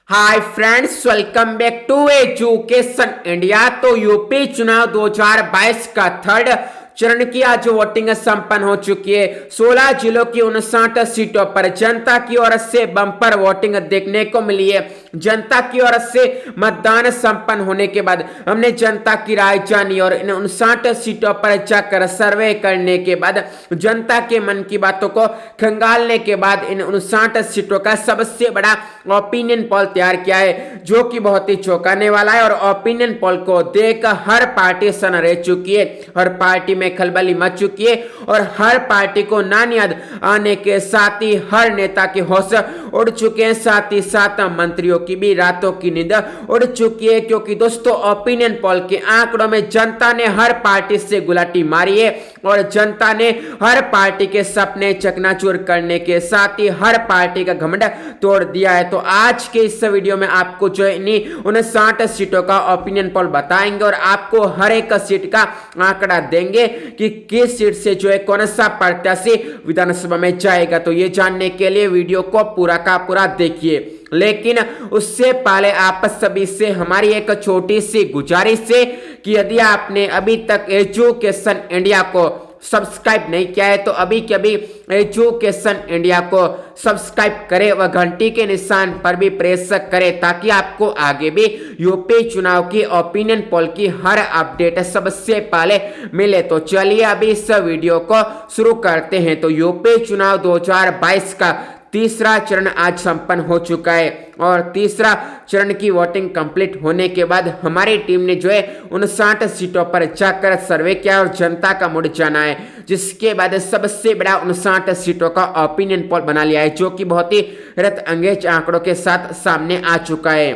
Hi friends, welcome back to education India. तो UP चुनाव 2022 का थर्ड चरण की आज वोटिंग संपन्न हो चुकी है। 16 जिलों की 59 सीटों पर जनता की ओर से बम्पर वोटिंग देखने को मिली है। जनता की ओर से मतदान संपन्न होने के बाद हमने जनता की राय जानी और इन 59 सीटों पर जाकर सर्वे करने के बाद जनता के मन की बातों को खंगालने के बाद इन 59 सीटों का सबसे बड़ा ओपिनियन पोल तैयार किया है, जो कि बहुत ही चौंकाने वाला है। और ओपिनियन पोल को देख हर पार्टी सन रह चुकी है, हर पार्टी में खलबली मच चुकी है और हर पार्टी को नानियाद आने के साथ ही हर नेता के होश उड़ चुके हैं, साथ ही साथ मंत्रियों की भी रातों की नींद उड़ चुकी है। क्योंकि दोस्तों, ओपिनियन पोल के आंकड़ों में जनता ने हर पार्टी से गुलाटी मारी है और जनता ने हर पार्टी के सपने चकनाचूर करने के साथ ही हर पार्टी का घमंड तोड़ दिया है। तो आज के इस वीडियो में आपको जो है 59 सीटों का ओपिनियन पोल बताएंगे और आपको हर एक सीट का आंकड़ा देंगे कि किस सीट से जो है कौन सा प्रत्याशी विधानसभा में जाएगा। तो ये जानने के लिए वीडियो को पूरा का पूरा देखिए। लेकिन उससे पहले आप सभी से हमारी एक छोटी सी गुजारिश है कि यदि आपने अभी तक एजुकेशन इंडिया को सब्सक्राइब नहीं किया है तो अभी के अभी एजुकेशन इंडिया को सब्सक्राइब करें व घंटी के निशान पर भी प्रेस करें, ताकि आपको आगे भी यूपी चुनाव की ओपिनियन पोल की हर अपडेट सबसे पहले मिले। तो चलिए अभी इस वीडियो को शुरू करते हैं। तो यूपी चुनाव 2022 का तीसरा चरण आज संपन्न हो चुका है और तीसरा चरण की वोटिंग कंप्लीट होने के बाद हमारी टीम ने जो है 59 सीटों पर जाकर सर्वे किया और जनता का मूड जाना है, जिसके बाद सबसे बड़ा 59 सीटों का ओपिनियन पोल बना लिया है, जो कि बहुत ही हैरत अंगेज आंकड़ों के साथ सामने आ चुका है।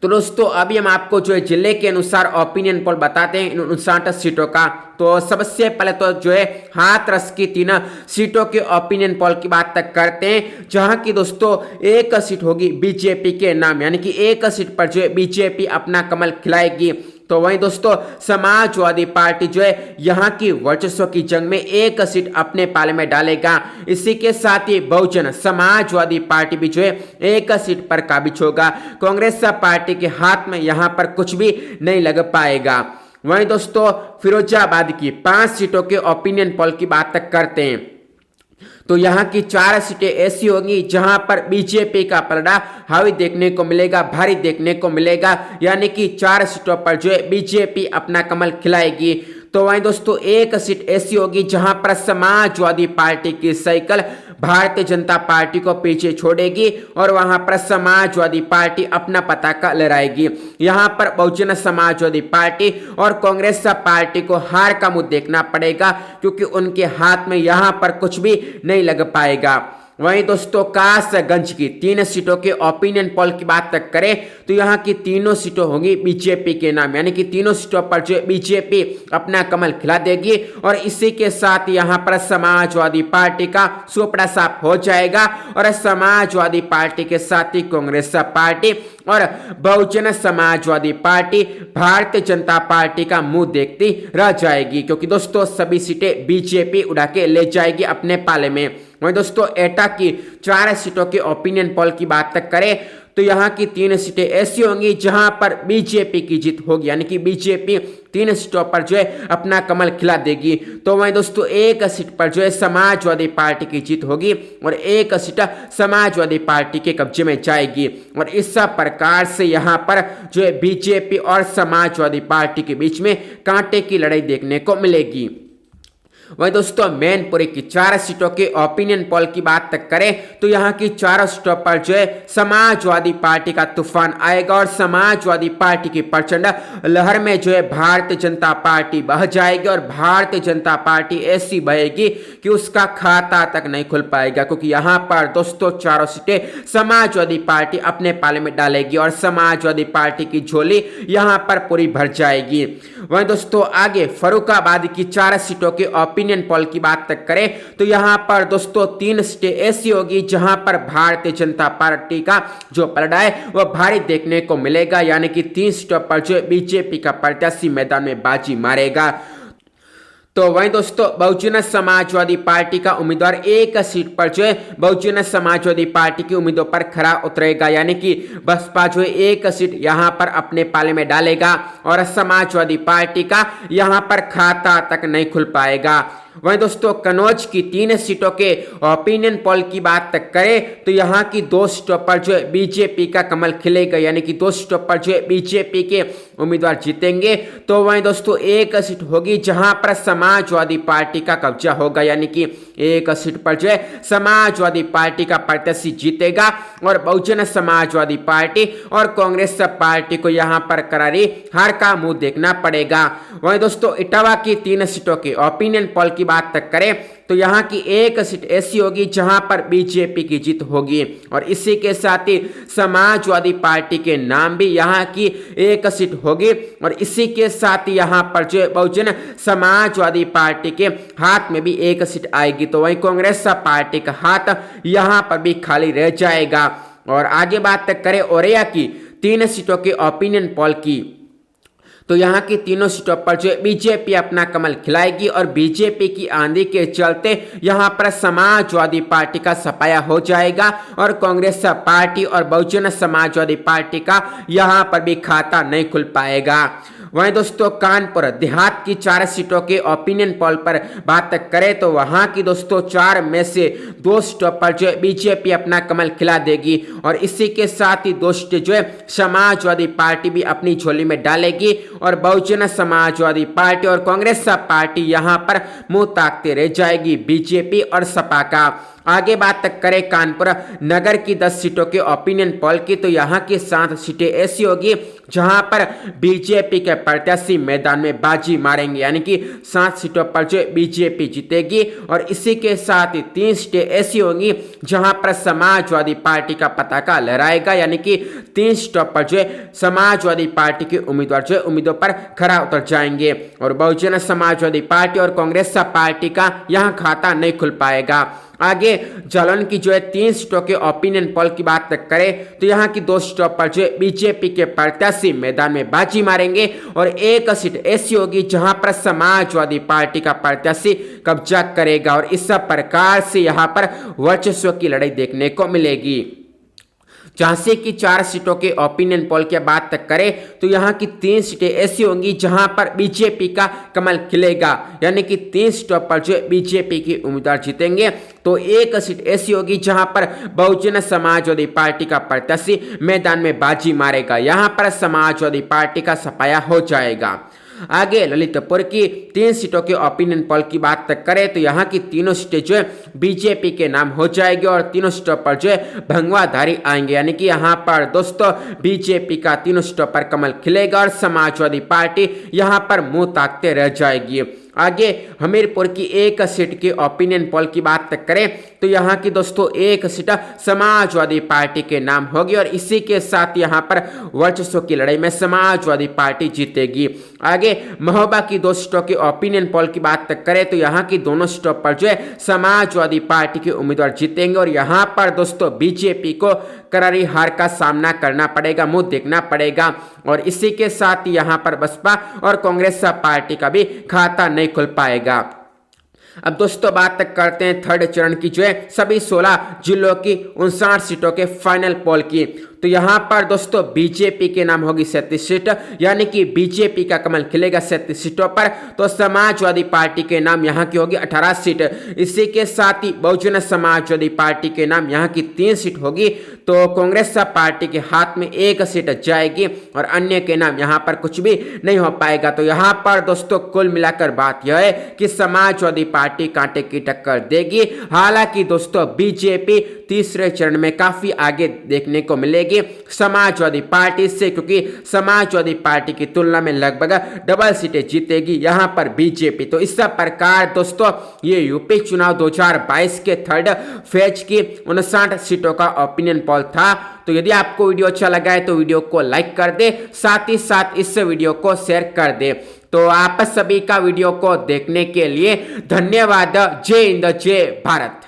तो दोस्तों, अभी हम आपको जो है जिले के अनुसार ओपिनियन पोल बताते हैं इन 59 सीटों का। तो सबसे पहले तो जो है हाथरस की 3 सीटों के ओपिनियन पोल की बात तक करते हैं, जहां की दोस्तों एक सीट होगी बीजेपी के नाम, यानी कि एक सीट पर जो है बीजेपी अपना कमल खिलाएगी। तो वहीं दोस्तों समाजवादी पार्टी जो है यहाँ की वर्चस्व की जंग में एक सीट अपने पाले में डालेगा। इसी के साथ ही बहुजन समाजवादी पार्टी भी जो है एक सीट पर काबिज होगा। कांग्रेस पार्टी के हाथ में यहाँ पर कुछ भी नहीं लग पाएगा। वहीं दोस्तों फिरोजाबाद की 5 सीटों के ओपिनियन पोल की बात तक करते हैं। तो यहाँ की 4 सीटें ऐसी होंगी जहां पर बीजेपी का पलड़ा हावी देखने को मिलेगा, भारी देखने को मिलेगा, यानी कि 4 सीटों पर जो है बीजेपी अपना कमल खिलाएगी। तो वहीं दोस्तों एक सीट ऐसी होगी जहां पर समाजवादी पार्टी की साइकिल भारतीय जनता पार्टी को पीछे छोड़ेगी और वहां पर समाजवादी पार्टी अपना पताका लहराएगी। यहां पर बहुजन समाजवादी पार्टी और कांग्रेस पार्टी को हार का मुंह देखना पड़ेगा, क्योंकि उनके हाथ में यहां पर कुछ भी नहीं लग पाएगा। वहीं दोस्तों कासगंज की 3 सीटों के ओपिनियन पोल की बात तक करें तो यहाँ की तीनों सीटों होंगी बीजेपी के नाम, यानी कि तीनों सीटों पर जो बीजेपी अपना कमल खिला देगी और इसी के साथ यहाँ पर समाजवादी पार्टी का सुपड़ा साफ हो जाएगा और समाजवादी पार्टी के साथ ही कांग्रेस पार्टी और बहुजन समाजवादी पार्टी भारतीय जनता पार्टी का मुंह देखती रह जाएगी, क्योंकि दोस्तों सभी सीटें बीजेपी उड़ा के ले जाएगी अपने पाले में। वहीं दोस्तों एटा की 4 सीटों के ओपिनियन पोल की बात तक करें तो यहाँ की 3 सीटें ऐसी होंगी जहां पर बीजेपी की जीत होगी, यानी कि बीजेपी 3 सीटों पर जो है अपना कमल खिला देगी। तो वहीं दोस्तों एक सीट पर जो है समाजवादी पार्टी की जीत होगी और एक सीट समाजवादी पार्टी के कब्जे में जाएगी और इस प्रकार से यहाँ पर जो है बीजेपी और समाजवादी पार्टी के बीच में कांटे की लड़ाई देखने को मिलेगी। वहीं दोस्तों मैनपुरी की 4 सीटों के ओपिनियन पोल की बात तक करें तो यहाँ की 4 सीटों पर जो है समाजवादी पार्टी का तूफान आएगा और समाजवादी पार्टी की प्रचंड लहर में जो है भारतीय जनता पार्टी बह जाएगी और भारतीय जनता पार्टी ऐसी बहेगी कि उसका खाता तक नहीं खुल पाएगा, क्योंकि यहाँ पर दोस्तों 4 सीटें समाजवादी पार्टी अपने पाले में डालेगी और समाजवादी पार्टी की झोली यहाँ पर पूरी भर जाएगी। वहीं दोस्तों आगे फर्रुखाबाद की 4 सीटों के ओपिनियन पोल की बात तक करें तो यहां पर दोस्तों 3 सीटें ऐसी होगी जहां पर भारतीय जनता पार्टी का जो पलड़ा है वह भारी देखने को मिलेगा, यानी कि 3 सीटों पर जो बीजेपी का प्रत्याशी मैदान में बाजी मारेगा। तो वहीं दोस्तों बहुजन समाजवादी पार्टी का उम्मीदवार एक सीट पर जो है बहुजन समाजवादी पार्टी की उम्मीदों पर खरा उतरेगा, यानी कि बसपा जो है एक सीट यहां पर अपने पाले में डालेगा और समाजवादी पार्टी का यहां पर खाता तक नहीं खुल पाएगा। वहीं दोस्तों कन्नौज की 3 सीटों के ओपिनियन पोल की बात करें तो यहाँ की 2 सीटों पर जो है बीजेपी का कमल खिलेगा, यानी कि 2 सीटों पर जो है बीजेपी के उम्मीदवार जीतेंगे। तो वहीं दोस्तों एक सीट होगी जहां पर समाजवादी पार्टी का कब्जा होगा, यानी कि एक सीट पर जो है समाजवादी पार्टी का प्रत्याशी जीतेगा और बहुजन समाजवादी पार्टी और कांग्रेस पार्टी को यहां पर करारी हार का मुंह देखना पड़ेगा। वहीं दोस्तों इटावा की 3 सीटों के ओपिनियन पोल की बात करें तो यहां की एक सीट ऐसी होगी जहां पर बीजेपी की जीत होगी और इसी के साथ ही समाजवादी पार्टी के नाम भी यहां की एक सीट होगी और इसी के साथ ही यहां पर जो बहुजन समाजवादी पार्टी के हाथ में भी एक सीट आएगी। तो वहीं कांग्रेस पार्टी का हाथ यहां पर भी खाली रह जाएगा। और आगे बात करें औरैया की 3 सीटों के ओपिनियन पोल की तो यहाँ की तीनों सीटों पर जो बीजेपी अपना कमल खिलाएगी और बीजेपी की आंधी के चलते यहाँ पर समाजवादी पार्टी का सफाया हो जाएगा और कांग्रेस पार्टी और बहुजन समाजवादी पार्टी का यहाँ पर भी खाता नहीं खुल पाएगा। वहीं दोस्तों कानपुर देहात की 4 सीटों के ओपिनियन पोल पर बात करें तो वहां की दोस्तों 4 में से 2 सीटों पर जो बीजेपी अपना कमल खिला देगी और इसी के साथ ही 2 सीटें जो है समाजवादी पार्टी भी अपनी झोली में डालेगी और बहुजन समाजवादी पार्टी और कांग्रेस पार्टी यहां पर मुंह ताकते रह जाएगी बीजेपी और सपा का। आगे बात करें कानपुर नगर की 10 सीटों के ओपिनियन पोल की तो यहाँ की 7 सीटें ऐसी होगी जहां पर बीजेपी के प्रत्याशी मैदान में बाजी मारेंगे, यानी कि 7 सीटों पर जो बीजेपी जीतेगी और इसी के साथ ही 3 सीटें ऐसी होंगी जहां पर समाजवादी पार्टी का पताका लहराएगा, यानी कि 3 सीटों पर जो समाजवादी पार्टी के उम्मीदवार जो उम्मीदों पर खरा उतर जाएंगे और बहुजन समाजवादी पार्टी और कांग्रेस पार्टी का यहां खाता नहीं खुल पाएगा। आगे जालौन की जो है 3 सीटों के ओपिनियन पोल की बात करें तो यहाँ की 2 सीटों पर जो बीजेपी के प्रत्याशी मैदान में बाजी मारेंगे और एक सीट ऐसी होगी जहां पर समाजवादी पार्टी का प्रत्याशी कब्जा करेगा और इस प्रकार से यहाँ पर वर्चस्व की लड़ाई देखने को मिलेगी। झांसी की 4 सीटों के ओपिनियन पोल की बात करें तो यहाँ की 3 सीटें ऐसी होंगी जहां पर बीजेपी का कमल खिलेगा, यानी कि 3 सीटों पर जो बीजेपी के उम्मीदवार जीतेंगे। तो एक सीट ऐसी होगी जहां पर बहुजन समाजवादी पार्टी का प्रत्याशी मैदान में बाजी मारेगा, यहां पर समाजवादी पार्टी का सफाया हो जाएगा। आगे ललितपुर की 3 सीटों के ओपिनियन पोल की बात करें तो यहाँ की तीनों सीटें जो है बीजेपी के नाम हो जाएगी और तीनों सीटों पर जो है भंगवाधारी आएंगे, यानी कि यहाँ पर दोस्तों बीजेपी का तीनों सीटों पर कमल खिलेगा और समाजवादी पार्टी यहाँ पर मुंह ताकते रह जाएगी। आगे हमीरपुर की 1 सीट के ओपिनियन पोल की बात करें तो यहाँ की दोस्तों 1 सीट समाजवादी पार्टी के नाम होगी और इसी के साथ यहाँ पर वर्चस्व की लड़ाई में समाजवादी पार्टी जीतेगी। आगे महोबा की 2 सीटों के ओपिनियन पोल की बात करें तो यहाँ की दोनों सीटों पर जो है समाजवादी पार्टी के उम्मीदवार जीतेंगे और यहाँ पर दोस्तों बीजेपी को करारी हार का सामना करना पड़ेगा, मुंह देखना पड़ेगा और इसी के साथ यहाँ पर बसपा और कांग्रेस पार्टी का भी खाता नहीं खुल पाएगा। अब दोस्तों बात करते हैं 3rd चरण की जो है सभी 16 जिलों की 59 सीटों के फाइनल पोल की। तो यहाँ पर दोस्तों बीजेपी के नाम होगी 37 सीट, यानी कि बीजेपी का कमल खिलेगा 37 सीटों पर। तो समाजवादी पार्टी के नाम यहाँ की होगी 18 सीट। इसी के साथ ही बहुजन समाजवादी पार्टी के नाम यहाँ की 3 सीट होगी। तो कांग्रेस पार्टी के हाथ में 1 सीट जाएगी और अन्य के नाम यहाँ पर कुछ भी नहीं हो पाएगा। तो यहाँ पर दोस्तों कुल मिलाकर बात यह है कि समाजवादी पार्टी कांटे की टक्कर देगी। हालांकि दोस्तों बीजेपी तीसरे चरण में काफी आगे देखने को मिलेगी समाजवादी पार्टी से, क्योंकि समाजवादी पार्टी की तुलना में लगभग डबल सीटें जीतेगी यहाँ पर बीजेपी। तो इस प्रकार दोस्तों ये यूपी चुनाव 2022 के 3rd फेज की 59 सीटों का ओपिनियन पोल था। तो यदि आपको वीडियो अच्छा लगा है तो वीडियो को लाइक कर दे, साथ ही साथ इस वीडियो को शेयर कर दे। तो आप सभी का वीडियो को देखने के लिए धन्यवाद। जय हिंद, जय भारत।